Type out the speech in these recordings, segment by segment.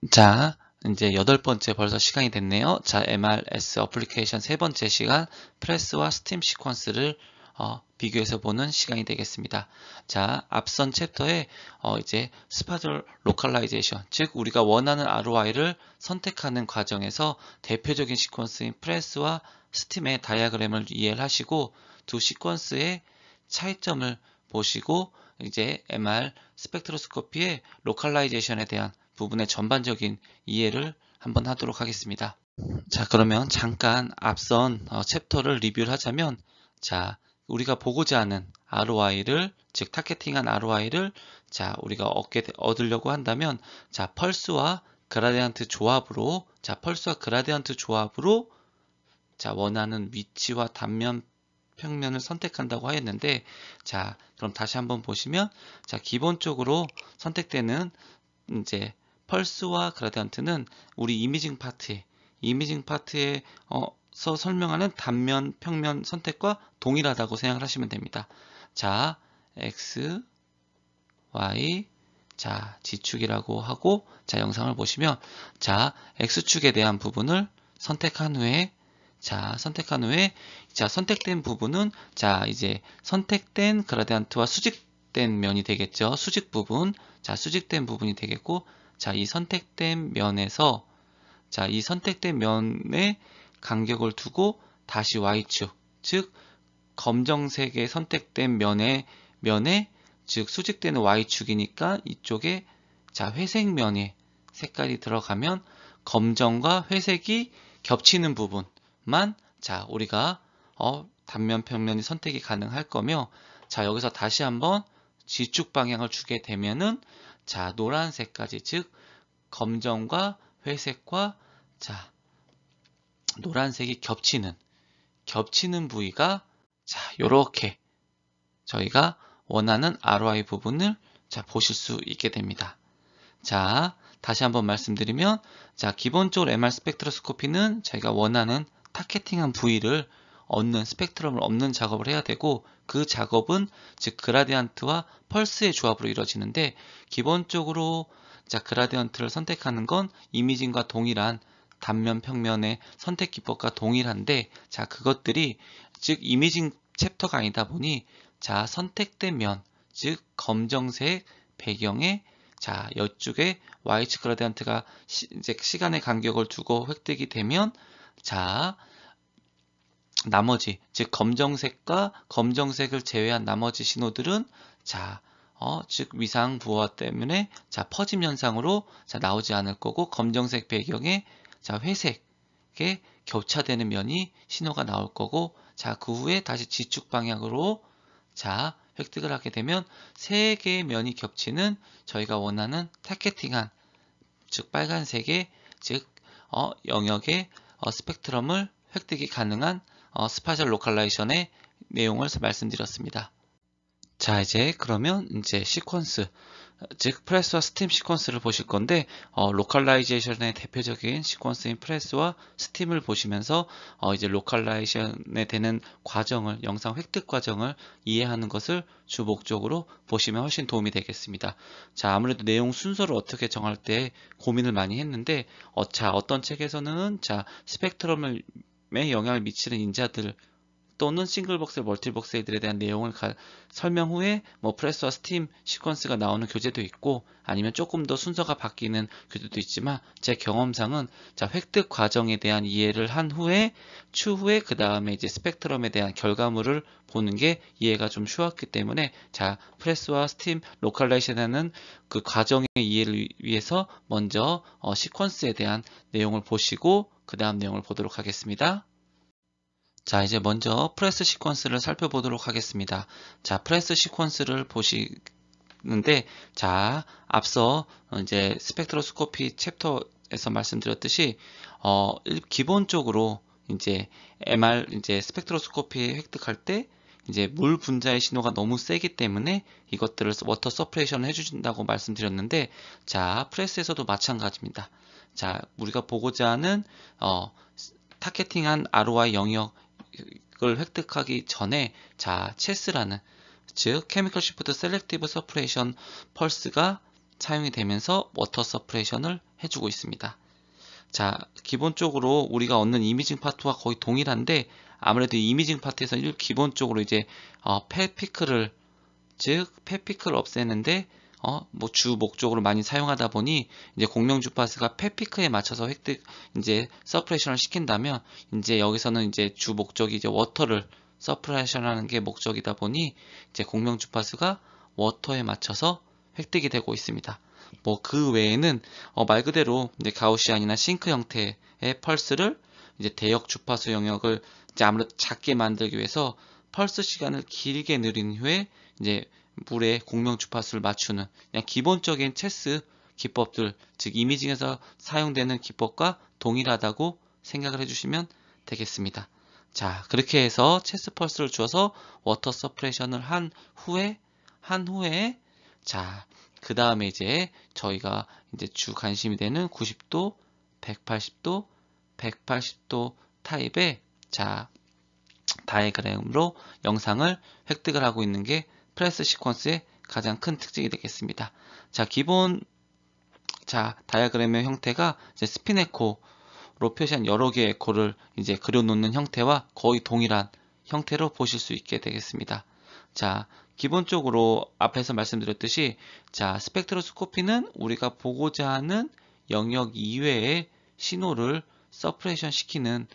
자, 이제 8번째 벌써 시간이 됐네요. 자, MRS 어플리케이션 3번째 시간, 프레스와 스팀 시퀀스를 비교해서 보는 시간이 되겠습니다. 자, 앞선 챕터에 이제 스파셜 로컬라이제이션, 즉 우리가 원하는 ROI를 선택하는 과정에서 대표적인 시퀀스인 프레스와 스팀의 다이어그램을 이해를 하시고 두 시퀀스의 차이점을 보시고 이제 MR 스펙트로스코피의 로컬라이제이션에 대한 부분의 전반적인 이해를 한번 하도록 하겠습니다. 자, 그러면 잠깐 앞선 챕터를 리뷰를 하자면, 자, 우리가 보고자 하는 ROI를, 즉 타겟팅한 ROI를 자, 우리가 얻으려고 한다면, 자, 펄스와 그라디언트 조합으로, 자, 원하는 위치와 단면 평면을 선택한다고 하였는데, 자, 그럼 다시 한번 보시면, 자, 기본적으로 선택되는 이제 펄스와 그라디언트는 우리 이미징 파트에서 설명하는 단면, 평면 선택과 동일하다고 생각을 하시면 됩니다. 자, X, Y, 자, G축이라고 하고, 자, 영상을 보시면, 자, X축에 대한 부분을 선택한 후에, 자, 선택된 부분은, 자, 이제 선택된 그라디언트와 수직된 면이 되겠죠. 수직 부분. 자, 수직된 부분이 되겠고, 자, 이 선택된 면의 간격을 두고 다시 Y축, 즉, 검정색의 선택된 즉, 수직되는 Y축이니까 이쪽에, 자, 회색면에 색깔이 들어가면 검정과 회색이 겹치는 부분만, 자, 우리가, 단면, 평면이 선택이 가능할 거며, 자, 여기서 다시 한번 G축 방향을 주게 되면은, 자, 노란색까지, 즉, 검정과 회색과, 자, 노란색이 겹치는 부위가, 자, 요렇게 저희가 원하는 ROI 부분을, 자, 보실 수 있게 됩니다. 자, 다시 한번 말씀드리면, 자, 기본적으로 MR 스펙트로스코피는 저희가 원하는 타겟팅한 부위를 얻는 스펙트럼을 얻는 작업을 해야 되고, 그 작업은 즉 그라디언트와 펄스의 조합으로 이루어지는데, 기본적으로 자, 그라디언트를 선택하는 건 이미징과 동일한 단면 평면의 선택 기법과 동일한데, 자, 그것들이 즉 이미징 챕터가 아니다 보니, 자, 선택된 면, 즉 검정색 배경에, 자, 이쪽에 Y축 그라디언트가 이제 시간의 간격을 두고 획득이 되면, 자, 나머지, 즉 검정색을 제외한 나머지 신호들은, 자, 즉 위상 부호화 때문에, 자, 퍼짐 현상으로, 자, 나오지 않을 거고, 검정색 배경에, 자, 회색에 겹차되는 면이 신호가 나올 거고, 자, 그 후에 다시 G축 방향으로, 자, 획득을 하게 되면 세 개의 면이 겹치는 저희가 원하는 타겟팅한, 즉 빨간색의, 즉 영역의 스펙트럼을 획득이 가능한 스파셜 로컬라이션의 내용을 말씀드렸습니다. 자, 이제 그러면 이제 시퀀스, 즉 프레스와 스팀 시퀀스를 보실 건데, 로컬라이제이션의 대표적인 시퀀스인 프레스와 스팀을 보시면서 이제 로컬라이제이션에 되는 과정을, 영상 획득 과정을 이해하는 것을 주 목적으로 보시면 훨씬 도움이 되겠습니다. 자, 아무래도 내용 순서를 어떻게 정할 때 고민을 많이 했는데, 자, 어떤 책에서는, 자, 스펙트럼에 영향을 미치는 인자들 또는 싱글벅스, 멀티벅스들에 대한 내용을 설명 후에 뭐 프레스와 스팀 시퀀스가 나오는 교재도 있고, 아니면 조금 더 순서가 바뀌는 교재도 있지만, 제 경험상은, 자, 획득 과정에 대한 이해를 한 후에 추후에 그 다음에 이제 스펙트럼에 대한 결과물을 보는 게 이해가 좀 쉬웠기 때문에, 자, 프레스와 스팀 로컬라이션하는 그 과정의 이해를 위해서 먼저 시퀀스에 대한 내용을 보시고 그 다음 내용을 보도록 하겠습니다. 자, 이제 먼저 프레스 시퀀스를 살펴보도록 하겠습니다. 자, 프레스 시퀀스를 보시는데, 자, 앞서 이제 스펙트로스코피 챕터에서 말씀드렸듯이, 기본적으로 이제 이제 스펙트로스코피 획득할 때 이제 물 분자의 신호가 너무 세기 때문에 이것들을 워터 서프레이션 해주신다고 말씀드렸는데, 자, 프레스에서도 마찬가지입니다. 자, 우리가 보고자 하는 타겟팅한 ROI 영역을 획득하기 전에, 자, 체스라는, 즉 케미컬 시프트 셀렉티브 서프레이션 펄스가 사용이 되면서 워터 서프레션을 해주고 있습니다. 자, 기본적으로 우리가 얻는 이미징 파트와 거의 동일한데 아무래도 이미징 파트에서는 기본적으로 이제 펫피크를 펫피크를 없애는데 뭐 주 목적으로 많이 사용하다 보니 이제 공룡 주파수가 펫피크에 맞춰서 이제 서프레션을 시킨다면 이제 여기서는 이제 주 목적이 이제 워터를 서프레션하는 게 목적이다 보니 이제 공룡 주파수가 워터에 맞춰서 획득이 되고 있습니다. 뭐 그 외에는 말 그대로 이제 가우시안이나 싱크 형태의 펄스를 이제 대역 주파수 영역을 이제 아무래도 작게 만들기 위해서 펄스 시간을 길게 늘린 후에 이제 물에 공룡 주파수를 맞추는 그냥 기본적인 체스 기법들, 즉 이미징에서 사용되는 기법과 동일하다고 생각을 해주시면 되겠습니다. 자, 그렇게 해서 체스 펄스를 주어서 워터 서프레션을 한 후에 자, 그 다음에 이제 저희가 이제 주 관심이 되는 90도, 180도, 180도 타입의 자, 다이어그램으로 영상을 획득을 하고 있는 게 프레스 시퀀스의 가장 큰 특징이 되겠습니다. 자, 다이어그램의 형태가 이제 스핀 에코로 표시한 여러 개의 에코를 이제 그려놓는 형태와 거의 동일한 형태로 보실 수 있게 되겠습니다. 자, 기본적으로 앞에서 말씀드렸듯이 자, 스펙트로스코피는 우리가 보고자 하는 영역 이외의 신호를 서프레션 시키는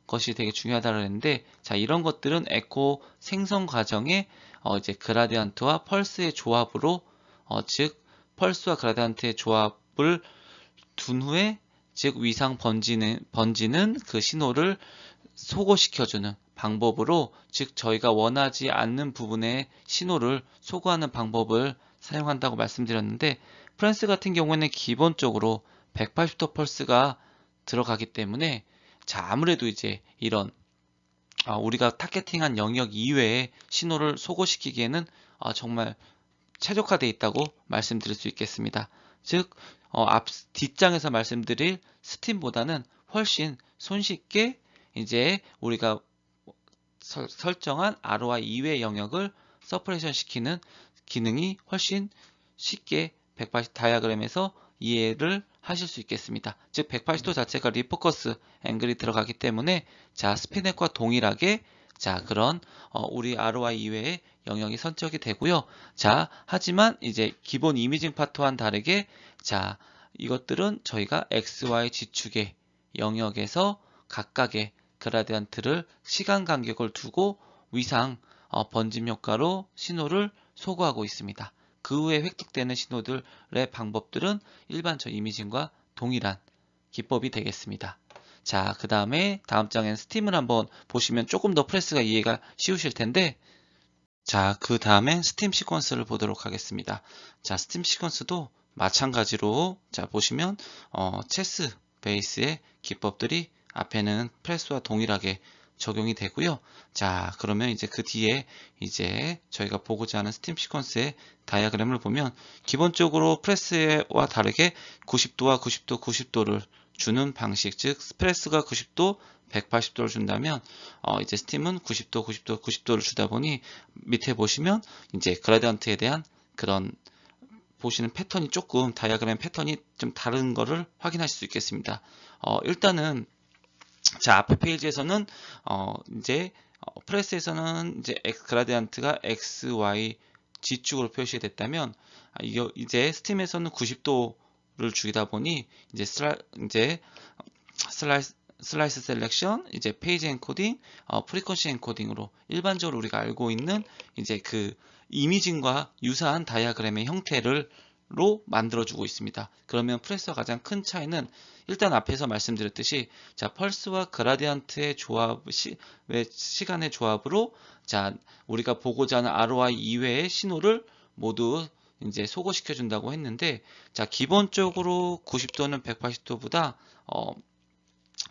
것이 되게 중요하다고 했는데, 자, 이런 것들은 에코 생성 과정에 이제 그라디언트와 펄스의 조합으로 즉 펄스와 그라디언트의 조합을 둔 후에 즉 위상 번지는 그 신호를 소거시켜주는 방법으로, 즉 저희가 원하지 않는 부분의 신호를 소거하는 방법을 사용한다고 말씀드렸는데, 프렌스 같은 경우에는 기본적으로 180도 펄스가 들어가기 때문에 자, 아무래도 이제 이런 우리가 타겟팅한 영역 이외의 신호를 소거시키기에는 정말 최적화되어 있다고 말씀드릴 수 있겠습니다. 즉 뒷장에서 말씀드릴 스팀보다는 훨씬 손쉽게 이제 우리가 설정한 ROI 이외의 영역을 서퍼레이션 시키는 기능이 훨씬 쉽게 180 다이어그램에서 이해를 하실 수 있겠습니다. 즉 180도 자체가 리포커스 앵글이 들어가기 때문에 자, 스피넷과 동일하게 자, 그런 우리 ROI 이외의 영역이 선적이 되고요. 자, 하지만 이제 기본 이미징 파트와는 다르게 자, 이것들은 저희가 XY 지축의 영역에서 각각의 그라디언트를 시간 간격을 두고 위상 번짐 효과로 신호를 소거하고 있습니다. 그 후에 획득되는 신호들의 방법들은 일반적 이미징과 동일한 기법이 되겠습니다. 자, 그 다음에 다음 장엔 스팀을 한번 보시면 조금 더 프레스가 이해가 쉬우실 텐데, 자, 그 다음엔 스팀 시퀀스를 보도록 하겠습니다. 자, 스팀 시퀀스도 마찬가지로 자, 보시면 체스 베이스의 기법들이 앞에는 프레스와 동일하게 적용이 되고요. 자, 그러면 이제 그 뒤에 이제 저희가 보고자 하는 스팀 시퀀스의 다이어그램을 보면 기본적으로 프레스와 다르게 90도와 90도, 90도를 주는 방식, 즉 프레스가 90도, 180도를 준다면 이제 스팀은 90도, 90도, 90도를 주다 보니 밑에 보시면 이제 그라디언트에 대한 그런 보시는 패턴이 조금 다이어그램 패턴이 좀 다른 거를 확인하실 수 있겠습니다. 일단은 자, 앞에 페이지에서는 이제 프레스에서는 이제 그라디언트가 X, Y G축으로 표시됐다면 이제 스팀에서는 90도를 주다 보니 이제 슬라이스 셀렉션, 이제 페이지 엔코딩, 프리퀀시 엔코딩으로 일반적으로 우리가 알고 있는 이제 그 이미징과 유사한 다이어그램의 형태로 만들어주고 있습니다. 그러면 프레스와 가장 큰 차이는 일단 앞에서 말씀드렸듯이 자, 펄스와 그라디언트의 시간의 조합으로 자, 우리가 보고자 하는 ROI 이외의 신호를 모두 이제 소거시켜 준다고 했는데, 자, 기본적으로 90도는 180도보다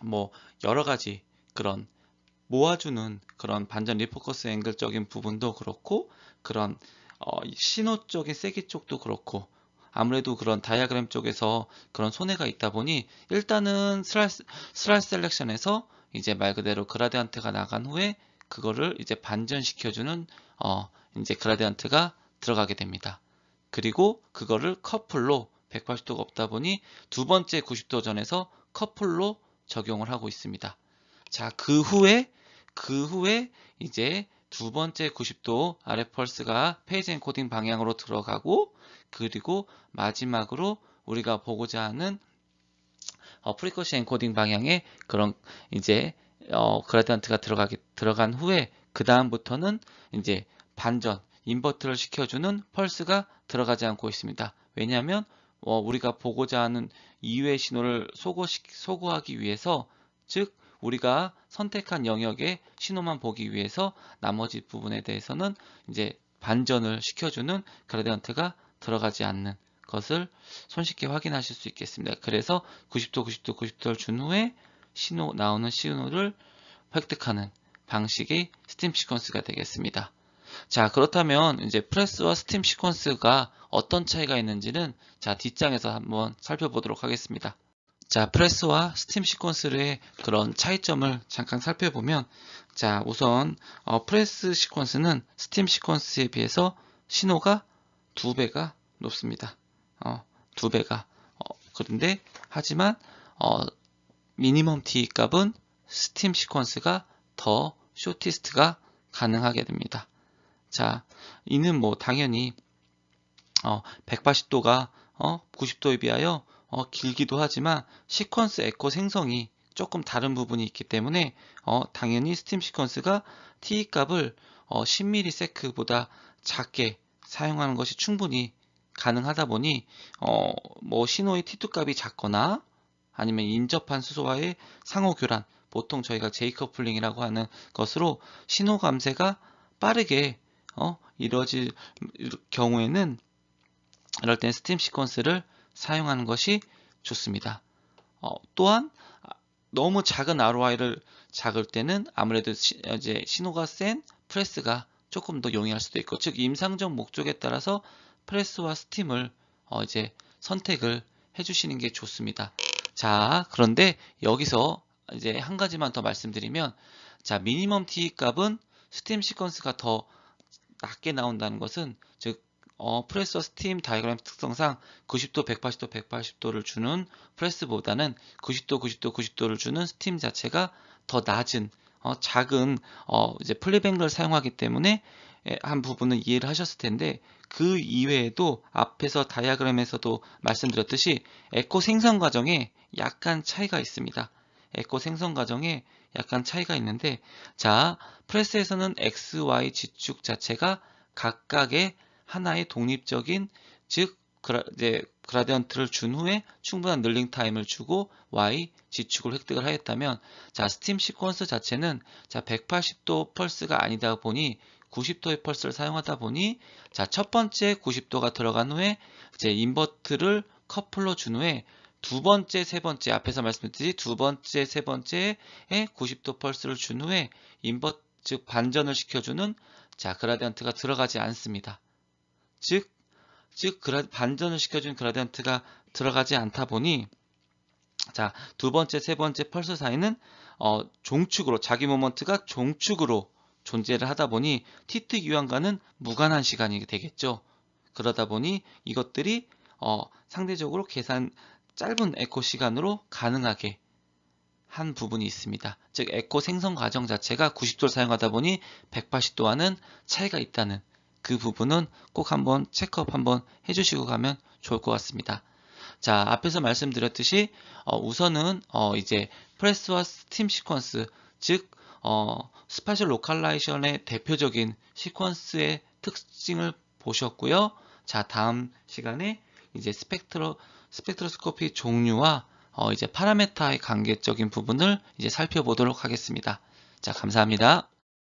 뭐 여러 가지 그런 모아주는 그런 반전 리포커스 앵글적인 부분도 그렇고 그런 신호적인 세기 쪽도 그렇고 아무래도 그런 다이어그램 쪽에서 그런 손해가 있다 보니 일단은 슬라이스 셀렉션에서 이제 말 그대로 그라디언트가 나간 후에 그거를 이제 반전시켜주는 이제 그라디언트가 들어가게 됩니다. 그리고 그거를 커플로 180도가 없다 보니 두 번째 90도 전에서 커플로 적용을 하고 있습니다. 자, 그 후에 이제 두 번째 90도 RF 펄스가 페이지 엔코딩 방향으로 들어가고, 그리고 마지막으로 우리가 보고자 하는 프리쿼시 엔코딩 방향의 그런 이제 그라디언트가 들어간 후에 그 다음부터는 이제 반전 인버트를 시켜주는 펄스가 들어가지 않고 있습니다. 왜냐하면 우리가 보고자 하는 이외의 신호를 소구하기 위해서, 즉 우리가 선택한 영역의 신호만 보기 위해서 나머지 부분에 대해서는 이제 반전을 시켜주는 그라디언트가 들어가지 않는 것을 손쉽게 확인하실 수 있겠습니다. 그래서 90도, 90도, 90도를 준 후에 나오는 신호를 획득하는 방식의 스팀 시퀀스가 되겠습니다. 자, 그렇다면 이제 프레스와 스팀 시퀀스가 어떤 차이가 있는지는 자, 뒷장에서 한번 살펴보도록 하겠습니다. 자, 프레스와 스팀 시퀀스의 그런 차이점을 잠깐 살펴보면, 자, 우선 프레스 시퀀스는 스팀 시퀀스에 비해서 신호가 2배가 높습니다. 2배가. 그런데 하지만 미니멈 T 값은 스팀 시퀀스가 더 쇼티스트가 가능하게 됩니다. 자, 이는 뭐 당연히 180도가 90도에 비하여 길기도 하지만 시퀀스 에코 생성이 조금 다른 부분이 있기 때문에 당연히 스팀 시퀀스가 T 값을 10ms보다 작게 사용하는 것이 충분히 가능하다 보니 뭐 신호의 T2 값이 작거나 아니면 인접한 수소와의 상호 교란, 보통 저희가 제이커플링이라고 하는 것으로 신호 감쇄가 빠르게 이루어질 경우에는, 이럴 때는 스팀 시퀀스를 사용하는 것이 좋습니다. 또한 너무 작은 ROI를 작을 때는 아무래도 이제 신호가 센 프레스가 조금 더 용이할 수도 있고, 즉 임상적 목적에 따라서 프레스와 스팀을 이제 선택을 해주시는 게 좋습니다. 자, 그런데 여기서 이제 한 가지만 더 말씀드리면, 자, 미니멈 T 값은 스팀 시퀀스가 더 낮게 나온다는 것은, 즉 프레스와 스팀 다이어그램 특성상 90도, 180도, 180도를 주는 프레스보다는 90도, 90도, 90도를 주는 스팀 자체가 더 낮은 작은 이제 플립앵글을 사용하기 때문에 한 부분은 이해를 하셨을 텐데, 그 이외에도 앞에서 다이어그램에서도 말씀드렸듯이 에코 생성 과정에 약간 차이가 있습니다. 에코 생성 과정에 약간 차이가 있는데, 자, 프레스에서는 X, Y 지축 자체가 각각의 하나의 독립적인, 즉 이제 그라디언트를 준 후에 충분한 널링 타임을 주고 Y 지축을 획득을 하였다면, 자, 스팀 시퀀스 자체는 자 180도 펄스가 아니다 보니 90도의 펄스를 사용하다 보니, 자, 첫 번째 90도가 들어간 후에 이제 인버트를 커플로 준 후에 두 번째, 세 번째, 앞에서 말씀드렸듯이 두 번째, 세 번째에 90도 펄스를 준 후에 즉 반전을 시켜주는 자 그라디언트가 들어가지 않습니다. 즉 반전을 시켜준 그라디언트가 들어가지 않다 보니, 자, 두 번째, 세 번째 펄스 사이는 종축으로, 자기 모먼트가 종축으로 존재를 하다 보니 T2 유한과는 무관한 시간이 되겠죠. 그러다 보니 이것들이 상대적으로 짧은 에코 시간으로 가능하게 한 부분이 있습니다. 즉 에코 생성 과정 자체가 90도를 사용하다 보니 180도와는 차이가 있다는 그 부분은 꼭 한번 체크업 한번 해주시고 가면 좋을 것 같습니다. 자, 앞에서 말씀드렸듯이 우선은 이제 프레스와 스팀 시퀀스, 즉 스파셜 로컬라이션의 대표적인 시퀀스의 특징을 보셨고요. 자, 다음 시간에 이제 스펙트로스코피 종류와 이제 파라메타의 관계적인 부분을 이제 살펴보도록 하겠습니다. 자, 감사합니다.